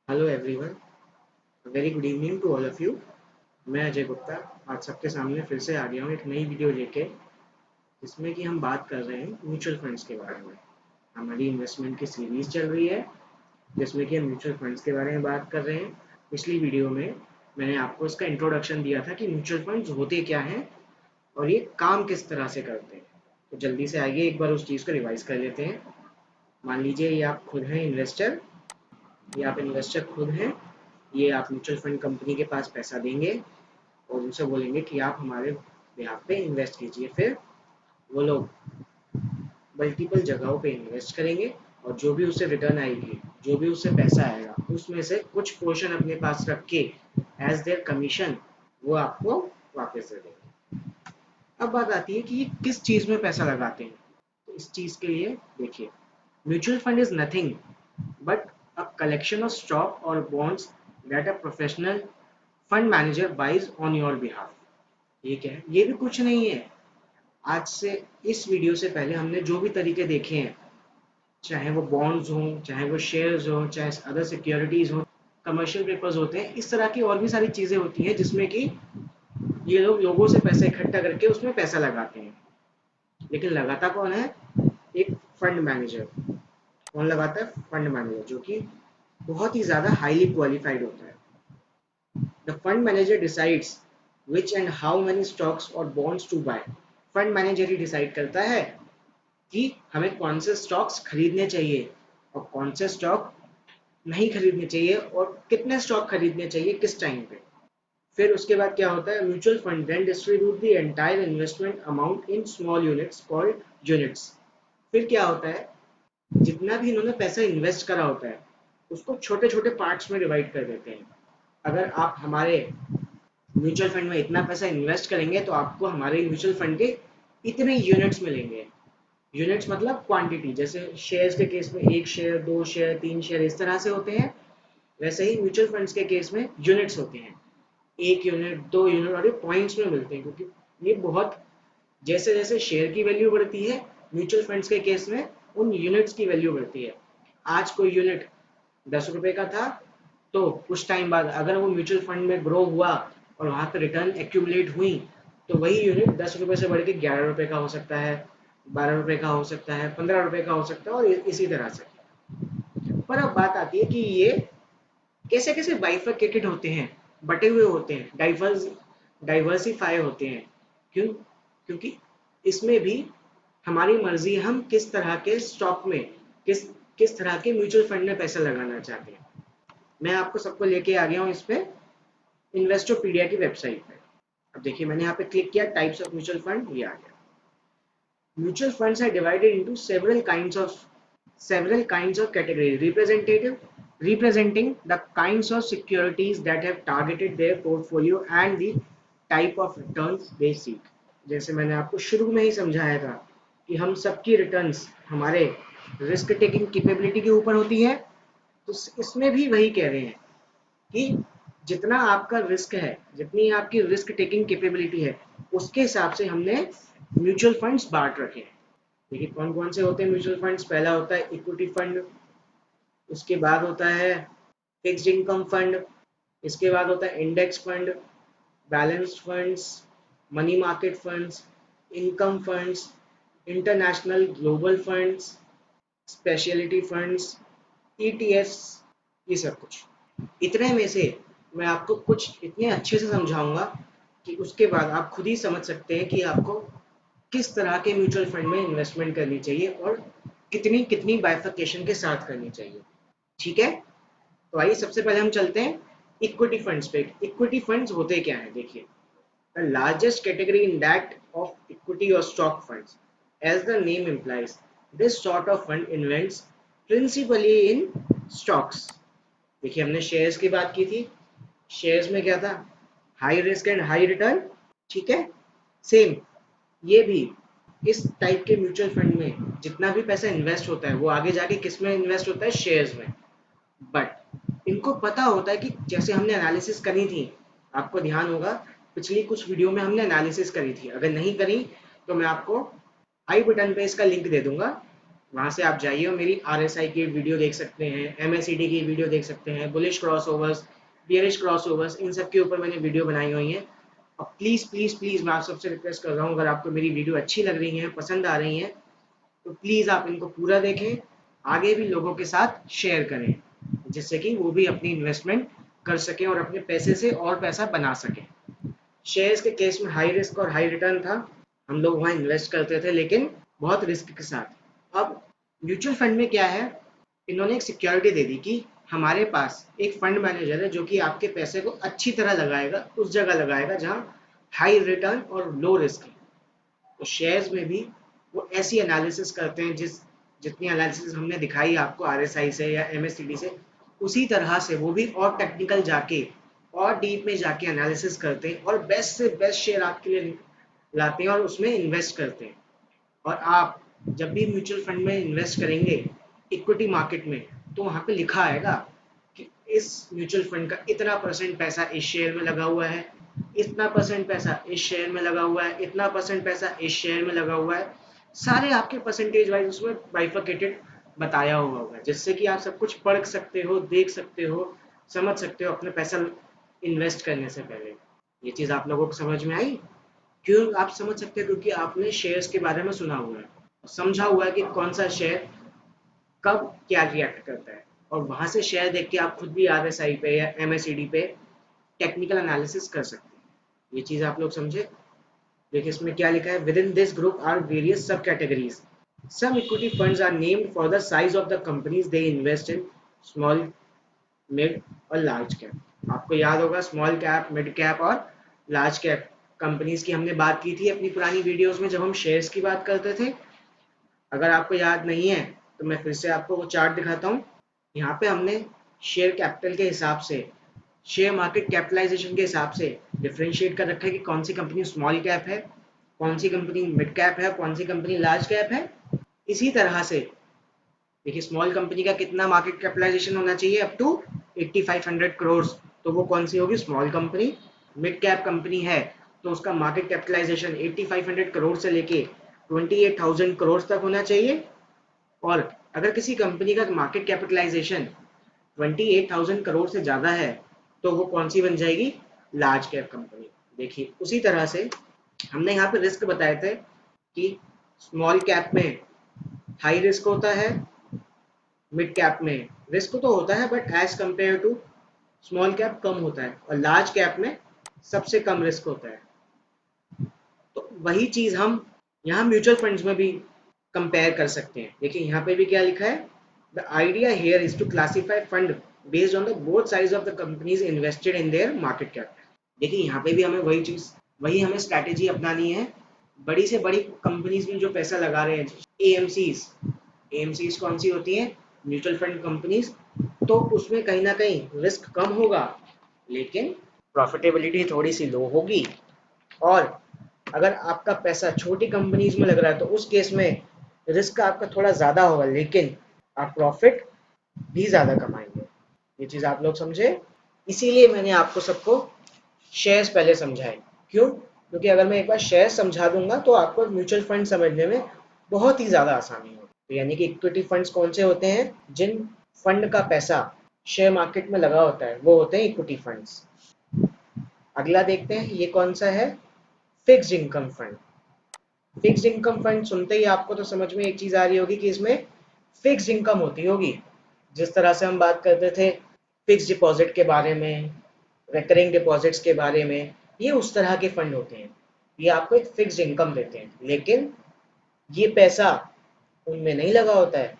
Hello everyone, very good evening to all of you. मैं अजय गुप्ता आज सबके सामने फिर से आ गया हूँ एक नई वीडियो लेके, जिसमें कि हम बात कर रहे हैं म्यूचुअल फंड्स के बारे में। हमारी इन्वेस्टमेंट की सीरीज चल रही है जिसमें कि हम म्यूचुअल फंड्स के बारे में बात कर रहे हैं। पिछली वीडियो में मैंने आपको इसका इंट्रोडक्शन दिया था कि म्यूचुअल फंड्स होते क्या हैं और ये काम किस तरह से करते हैं। तो जल्दी से आइए एक बार उस चीज़ को रिवाइज कर लेते हैं। मान लीजिए ये आप खुद हैं इन्वेस्टर, ये आप इन्वेस्टर खुद हैं। ये आप म्यूचुअल फंड कंपनी के पास पैसा देंगे और उनसे बोलेंगे कि आप हमारे बिहाफ पे इन्वेस्ट कीजिए। फिर वो लोग मल्टीपल जगहों पे इन्वेस्ट करेंगे और जो भी उससे रिटर्न आएगी, जो भी उससे पैसा आएगा, उसमें से कुछ पोर्शन अपने पास रख के एज देयर कमीशन वो आपको वापस दे देंगे। अब बात आती है कि ये किस चीज़ में पैसा लगाते हैं। तो इस चीज़ के लिए देखिए, mutual fund is nothing but a collection of stock और bonds that a professional fund manager buys on your behalf. ये क्या है? ये भी कुछ नहीं है। आज से इस वीडियो से पहले हमने जो भी तरीके देखे हैं, चाहे वो बॉन्ड्स हों, चाहे वो शेयर्स हों, चाहे अदर सिक्योरिटीज हों, कमर्शियल पेपर्स होते हैं, इस तरह की और भी सारी चीज़ें होती हैं जिसमें कि ये लोग लोगों से पैसा इकट्ठा करके उसमें पैसा लगाते हैं। लेकिन लगाता कौन है? एक फंड मैनेजर। कौन लगाता है? फंड मैनेजर, जो कि बहुत ही ज़्यादा हाईली क्वालिफाइड होता है। The fund manager decides which and how many stocks or bonds to buy. Fund manager he decide करता है कि हमें कौन से स्टॉक्स खरीदने चाहिए और कौन से स्टॉक नहीं खरीदने चाहिए और कितने स्टॉक खरीदने चाहिए किस टाइम पे। फिर उसके बाद क्या होता है? Mutual fund then distribute the entire investment amount in small units called units. फिर क्या होता है? जितना भी इन्होंने पैसा इन्वेस्ट करा होता है उसको छोटे छोटे पार्ट्स में डिवाइड कर देते हैं। अगर आप हमारे म्यूचुअल फंड में इतना पैसा इन्वेस्ट करेंगे तो आपको हमारे म्यूचुअल फंड के इतने यूनिट्स मिलेंगे। यूनिट्स मतलब क्वांटिटी। जैसे शेयर्स के केस में एक शेयर, दो शेयर, तीन शेयर इस तरह से होते हैं, वैसे ही म्यूचुअल फंड्स के केस में यूनिट्स होते हैं। एक यूनिट, दो यूनिट, और ये पॉइंट्स में मिलते हैं क्योंकि ये बहुत, जैसे जैसे शेयर की वैल्यू बढ़ती है म्यूचुअल फंड्स के केस में उन यूनिट्स की वैल्यू बढ़ती है। आज कोई यूनिट 10 रुपए का था, तो कुछ टाइम बाद अगर वो म्यूचुअल फंड में ग्रो हुआ और वहां पर रिटर्न एक्यूमुलेट हुई, तो वही यूनिट 10 रुपए से बढ़ के 11 रुपए का हो सकता है, 12 रुपए का हो सकता है, 15 रुपए का हो सकता है, और इसी तरह से। पर अब बात आती है कि ये कैसे कैसे बाइफरकेटेड होते हैं, बटे हुए होते हैं, डाइवर्सिफाई होते हैं। क्यों? क्योंकि इसमें भी हमारी मर्जी है हम किस तरह के स्टॉक में, किस किस तरह के म्यूचुअल फंड में पैसा लगाना चाहते हैं। मैं आपको सबको लेके आ गया हूँ इस पे, इन्वेस्टोपीडिया की वेबसाइट पे। अब देखिए, मैंने यहाँ पे क्लिक किया, टाइप्स ऑफ म्यूचुअल फंड, ये आ गया। Mutual funds are divided into several kinds of categories representing the kinds of securities that have targeted their portfolio and the type of returns they seek। जैसे मैंने आपको शुरू में ही समझाया था कि हम सबकी रिटर्न्स हमारे रिस्क टेकिंग कैपेबिलिटी के ऊपर होती है। तो इसमें भी वही कह रहे हैं कि जितना आपका रिस्क है, जितनी आपकी रिस्क टेकिंग कैपेबिलिटी है, उसके हिसाब से हमने म्यूचुअल फंड्स बांट रखे हैं। देखिए कौन कौन से होते हैं म्यूचुअल फंड्स। पहला होता है इक्विटी फंड, उसके बाद होता है फिक्स्ड इनकम फंड, इसके बाद होता है index fund, balanced funds, money market funds, income funds, international global funds, speciality funds, ETFs, ये सब कुछ। इतने में से मैं आपको कुछ इतने अच्छे से समझाऊंगा कि उसके बाद आप खुद ही समझ सकते हैं कि आपको किस तरह के म्यूचुअल फंड में इन्वेस्टमेंट करनी चाहिए और कितनी कितनी बाइफरकेशन के साथ करनी चाहिए। ठीक है, तो आइए सबसे पहले हम चलते हैं इक्विटी फंड्स पे। इक्विटी फंड्स होते क्या हैं? देखिए, the largest category in that of equity और stock funds, as the name implies, this sort of fund invests principally in stocks. देखिए, हमने शेयर्स की बात की थी। शेयर्स में क्या था? High risk and high return. ठीक है, सेम ये भी इस टाइप के म्यूचुअल फंड में जितना भी पैसा इन्वेस्ट होता है वो आगे जाके किस में इन्वेस्ट होता है? शेयर्स में। बट इनको पता होता है कि जैसे हमने एनालिसिस करी थी, आपको ध्यान होगा पिछली कुछ वीडियो में हमने एनालिसिस करी थी, अगर नहीं करी तो मैं आपको आई बटन पे इसका लिंक दे दूंगा। वहाँ से आप जाइए और मेरी RSI की वीडियो देख सकते हैं, MACD की वीडियो देख सकते हैं, बुलिश क्रॉसओवर्स, बियरिश क्रॉसओवर्स, इन सब के ऊपर मैंने वीडियो बनाई हुई हैं। और प्लीज़ प्लीज़ प्लीज़ मैं आप सबसे रिक्वेस्ट कर रहा हूँ, अगर आपको मेरी वीडियो अच्छी लग रही है, पसंद आ रही हैं, तो प्लीज़ आप इनको पूरा देखें, आगे भी लोगों के साथ शेयर करें, जिससे कि वो भी अपनी इन्वेस्टमेंट कर सकें और अपने पैसे से और पैसा बना सकें। शेयर्स के केस में हाई रिस्क और हाई रिटर्न था, हम लोग वहाँ इन्वेस्ट करते थे, लेकिन बहुत रिस्क के साथ। अब म्यूचुअल फंड में क्या है, इन्होंने एक सिक्योरिटी दे दी कि हमारे पास एक फंड मैनेजर है जो कि आपके पैसे को अच्छी तरह लगाएगा, उस जगह लगाएगा जहाँ हाई रिटर्न और लो रिस्क है। तो शेयर्स में भी वो ऐसी एनालिसिस करते हैं, जितनी एनालिसिस हमने दिखाई आपको RSI से या MACD से, उसी तरह से वो भी और टेक्निकल जाके और डीप में जाके एनालिसिस करते हैं और बेस्ट से बेस्ट शेयर आपके लिए लाते हैं और उसमें इन्वेस्ट करते हैं। और आप जब भी म्यूचुअल फंड में इन्वेस्ट करेंगे इक्विटी मार्केट में, तो वहाँ पे लिखा आएगा कि इस म्यूचुअल फंड का इतना परसेंट पैसा इस शेयर में लगा हुआ है, इतना परसेंट पैसा इस शेयर में लगा हुआ है, इतना परसेंट पैसा इस शेयर में लगा हुआ है। सारे आपके परसेंटेज वाइज उसमें बाइफरकेटेड बताया हुआ होगा, जिससे कि आप सब कुछ पढ़ सकते हो, देख सकते हो, समझ सकते हो अपने पैसा इन्वेस्ट करने से पहले। ये चीज़ आप लोगों को समझ में आई? क्यों आप समझ सकते हैं? क्योंकि आपने शेयर्स के बारे में सुना हुआ है, समझा हुआ है कि कौन सा शेयर कब क्या रिएक्ट करता है, और वहां से शेयर देख के आप खुद भी RSI पे या MACD पे टेक्निकल एनालिसिस कर सकते हैं। ये चीज़ आप लोग समझे? देखिए इसमें क्या लिखा है, within this group are various subcategories, some equity funds are named for the size of the companies they invest in, small, mid और लार्ज कैप। आपको याद होगा स्मॉल कैप, मिड कैप और लार्ज कैप कंपनीज की हमने बात की थी अपनी पुरानी वीडियोस में जब हम शेयर्स की बात करते थे। अगर आपको याद नहीं है तो मैं फिर से आपको वो चार्ट दिखाता हूँ। यहाँ पे हमने शेयर कैपिटल के हिसाब से, शेयर मार्केट कैपिटलाइजेशन के हिसाब से डिफ्रेंशिएट कर रखा है कि कौन सी कंपनी स्मॉल कैप है, कौन सी कंपनी मिड कैप है, कौन सी कंपनी लार्ज कैप है। इसी तरह से देखिए स्मॉल कंपनी का कितना मार्केट कैपिटलाइजेशन होना चाहिए, अप टू 8500 करोड़, तो वो कौन सी होगी, small company. Mid cap company है तो उसका मार्केट कैपिटलाइजेशन 8500 करोड़ से लेके 28,000 करोड़ तक होना चाहिए। और अगर किसी कंपनी का मार्केट कैपिटलाइजेशन 28,000 करोड़ से ज़्यादा है तो वो कौन सी बन जाएगी, लार्ज कैप कंपनी। देखिए उसी तरह से हमने यहाँ पे रिस्क बताए थे कि स्मॉल कैप में हाई रिस्क होता है, मिड कैप में रिस्क तो होता है but as compare to small cap कम होता है, और लार्ज कैप में सबसे कम रिस्क होता है। तो वही चीज़ हम यहाँ म्यूचुअल फंड्स में भी कंपेयर कर सकते हैं। देखिए यहाँ पे भी क्या लिखा है, the idea here is to classify fund based on the both size of the companies invested in their market cap. देखिए यहाँ पे भी हमें वही चीज़, वही हमें स्ट्रैटेजी अपनानी है। बड़ी से बड़ी कंपनीज में जो पैसा लगा रहे हैं, एएमसीज, एएमसीज कौन सी होती हैं, म्यूचुअल फंड कंपनीज, तो उसमें कहीं ना कहीं रिस्क कम होगा लेकिन प्रॉफिटेबिलिटी थोड़ी सी लो होगी। और अगर आपका पैसा छोटी कंपनीज में लग रहा है तो उस केस में रिस्क आपका थोड़ा ज़्यादा होगा लेकिन आप प्रॉफिट भी ज़्यादा कमाएंगे। ये चीज़ आप लोग समझे? इसीलिए मैंने आपको सबको शेयर्स पहले समझाए। क्यों? क्योंकि अगर मैं एक बार शेयर समझा दूंगा तो आपको म्यूचुअल फंड समझने में बहुत ही ज़्यादा आसानी होगी। तो यानी कि इक्विटी फंड्स कौन से होते हैं, जिन फंड का पैसा शेयर मार्केट में लगा होता है वो होते हैं इक्विटी फंड्स। अगला देखते हैं, ये कौन सा है, fixed income fund. Fixed income fund सुनते ही आपको तो समझ में एक चीज़ आ रही होगी कि इसमें फिक्स्ड इनकम होती होगी। जिस तरह से हम बात करते थे फिक्स्ड डिपॉजिट के बारे में, रिकरिंग डिपॉजिट्स के बारे में, ये उस तरह के फंड होते हैं। ये आपको एक फिक्स्ड इनकम देते हैं, लेकिन ये पैसा उनमें नहीं लगा होता है।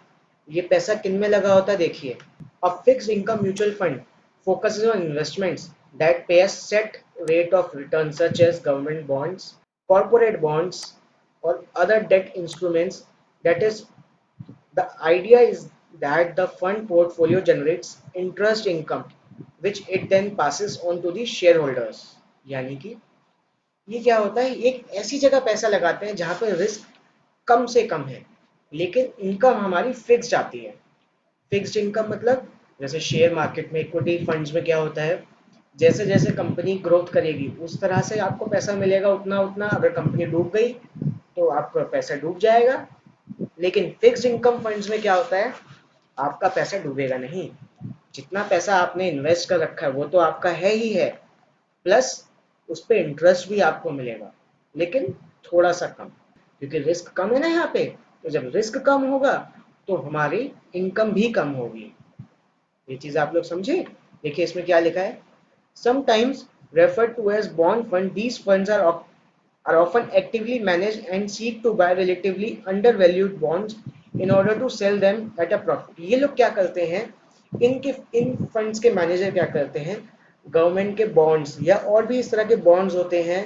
ये पैसा किन में लगा होता है, देखिए। A fixed income mutual fund focuses on investments that pay a set rate of return such as government bonds, corporate bonds, or other debt instruments. That is, the idea is that the fund portfolio generates interest income which it then passes on to the shareholders। यानी कि ये क्या होता है, एक ऐसी जगह पैसा लगाते हैं जहाँ पर रिस्क कम से कम है लेकिन इनकम हमारी फिक्स्ड आती है। फिक्स्ड इनकम मतलब जैसे शेयर मार्केट में, इक्विटी फंड्स में क्या होता है, जैसे जैसे कंपनी ग्रोथ करेगी उस तरह से आपको पैसा मिलेगा, उतना उतना। अगर कंपनी डूब गई तो आपका पैसा डूब जाएगा। लेकिन फिक्स्ड इनकम फंड्स में क्या होता है, आपका पैसा डूबेगा नहीं। जितना पैसा आपने इन्वेस्ट कर रखा है वो तो आपका है ही है, प्लस उस पर इंटरेस्ट भी आपको मिलेगा, लेकिन थोड़ा सा कम, क्योंकि रिस्क कम है ना यहाँ पे। तो जब रिस्क कम होगा तो हमारी इनकम भी कम होगी। ये चीज़ आप लोग समझे। देखिए इसमें क्या लिखा है, sometimes referred to as bond fund, these funds are often actively managed and seek to buy relatively undervalued bonds in order to sell them at a profit। ये लोग क्या करते हैं, इन फंड्स के मैनेजर क्या करते हैं, गवर्नमेंट के बॉन्ड्स या और भी इस तरह के बॉन्ड्स होते हैं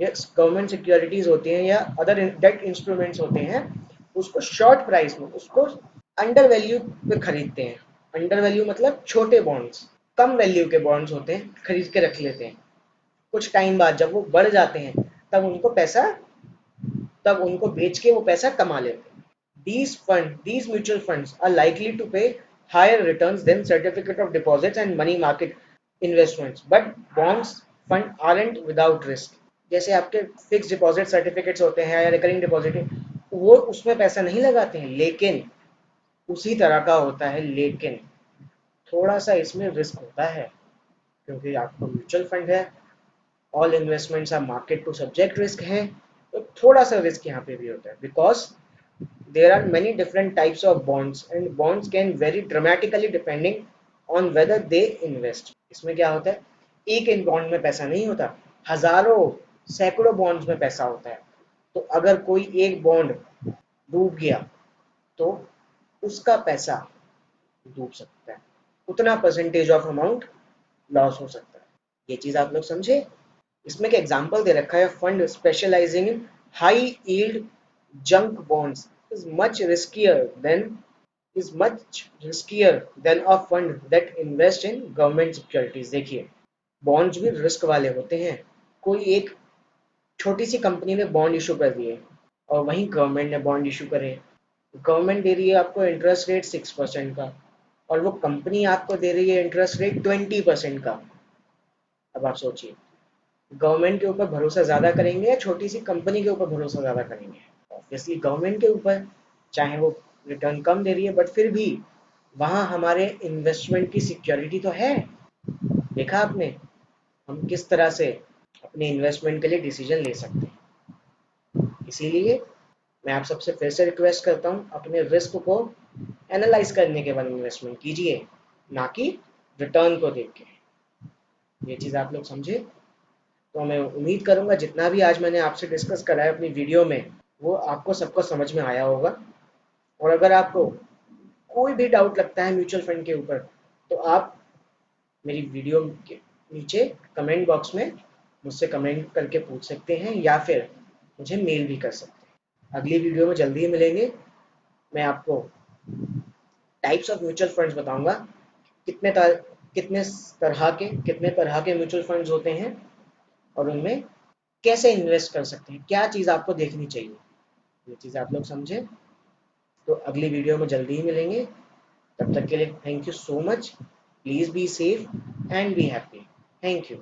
या गवर्नमेंट सिक्योरिटीज होती हैं या अदर डेट इंस्ट्रूमेंट्स होते हैं, उसको शॉर्ट प्राइस में, उसको अंडर वैल्यू पे खरीदते हैं। अंडर वैल्यू मतलब छोटे बॉन्ड्स, कम वैल्यू के बॉन्ड्स होते हैं, खरीद के रख लेते हैं। कुछ टाइम बाद जब वो बढ़ जाते हैं तब उनको बेच के वो पैसा कमा लेते हैं। These mutual funds are likely to pay higher returns than certificate of deposits and money market investments, but bonds fund aren't without risk। जैसे आपके फिक्स डिपॉजिट सर्टिफिकेट्स होते हैं या रिकरिंग डिपॉजिट, वो उसमें पैसा नहीं लगाते हैं, लेकिन उसी तरह का होता है, लेकिन थोड़ा सा इसमें रिस्क होता है, क्योंकि आपको म्यूचुअल फंड है, all investments are market to subject risk है, तो थोड़ा सा रिस्क यहाँ पे भी होता है, because there are many different types of bonds and bonds can vary dramatically depending on whether they invest। इसमें क्या होता है, एक इन बॉन्ड में पैसा नहीं होता, हजारों सैकड़ों बॉन्ड्स में पैसा होता है। तो अगर कोई एक बॉन्ड डूब गया तो उसका पैसा डूब सकता है, उतना परसेंटेज ऑफ अमाउंट लॉस हो सकता है। ये चीज आप लोग समझे। इसमें एक एग्जांपल दे रखा है, fund specialising in high yield junk bonds is much riskier than a fund that invest in government securities। देखिए बॉन्ड्स भी रिस्क वाले होते हैं। कोई एक छोटी सी कंपनी ने बॉन्ड इशू कर दिए और वहीं गवर्नमेंट ने बॉन्ड इशू करे, गवर्नमेंट दे रही है आपको इंटरेस्ट रेट 6% का और वो कंपनी आपको दे रही है इंटरेस्ट रेट 20% का। अब आप सोचिए, गवर्नमेंट के ऊपर भरोसा ज़्यादा करेंगे या छोटी सी कंपनी के ऊपर भरोसा ज़्यादा करेंगे? ऑब्वियसली गवर्नमेंट के ऊपर, चाहे वो रिटर्न कम दे रही है बट फिर भी वहाँ हमारे इन्वेस्टमेंट की सिक्योरिटी तो है। देखा आपने हम किस तरह से अपने इन्वेस्टमेंट के लिए डिसीजन ले सकते हैं। इसीलिए मैं आप सबसे फिर से रिक्वेस्ट करता हूँ, अपने रिस्क को एनालाइज करने के बाद इन्वेस्टमेंट कीजिए, ना कि रिटर्न को देख के। ये चीज़ आप लोग समझे। तो मैं उम्मीद करूँगा जितना भी आज मैंने आपसे डिस्कस करा है अपनी वीडियो में, वो आपको सबको समझ में आया होगा। और अगर आपको कोई भी डाउट लगता है म्यूचुअल फंड के ऊपर, तो आप मेरी वीडियो के नीचे कमेंट बॉक्स में मुझसे कमेंट करके पूछ सकते हैं या फिर मुझे मेल भी कर सकते हैं। अगली वीडियो में जल्दी ही मिलेंगे। मैं आपको टाइप्स ऑफ म्यूचुअल फंड्स बताऊंगा, कितने कितने तरह के म्यूचुअल फंड्स होते हैं और उनमें कैसे इन्वेस्ट कर सकते हैं, क्या चीज़ आपको देखनी चाहिए। ये चीज़ आप लोग समझे। तो अगली वीडियो में जल्दी ही मिलेंगे। तब तक के लिए thank you so much. Please be safe and be happy. Thank you.